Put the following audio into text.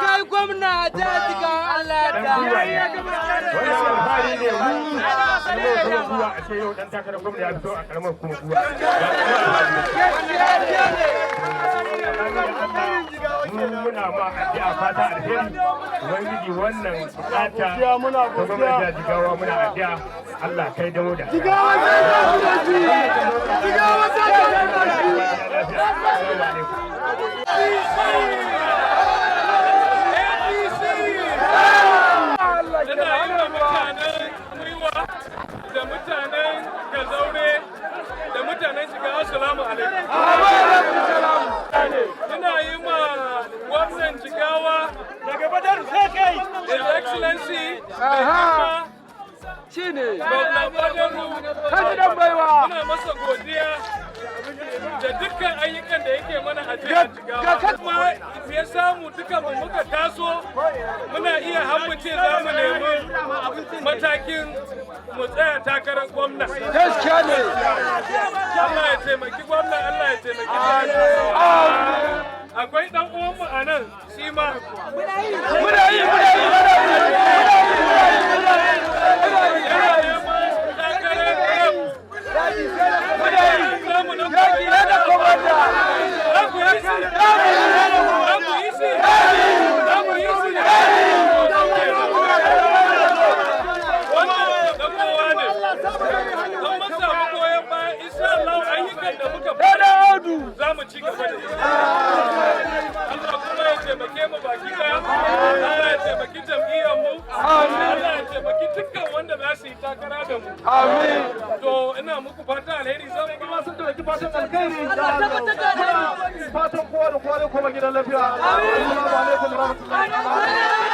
Kai gwamna ta jiga Allah ta. Muna ma addu'a fata alheri ubangiji wannan bukata muna godiya jigawa muna addu'a Allah kai da mu da jigawa da mutanen Gazaure da mutanen shiga assalamu alaikum. Muna yi ma gwamnan Jigawa daga Badar sai kai His Excellency shine Gwamnan Badaru muna masa godiya da dukkan ayyukan da yake mana a jihar Jigawa. Kuma ya samu dukan mu muka taso muna iya hammace za mu nemi matakin mu tsaya takarar gwamna. Gaskiya ne. Allah ya taimaki gwamna, Allah ya taimaki akwai dan uwanmu a nan shi ma. Muna yi. Za mu ci gaba da yi. Allah kuma ya taimake mu baki daya. Allah ya taimaki jam'iyyar mu. Allah ya taimaki dukkan wanda za su yi takara da mu. Amin. To ina muku fatan alheri, zan kuma sun dauki fatan alheri. Fatan kowa da kowa kuma gidan lafiya. Assalamu alaikum warahmatullahi.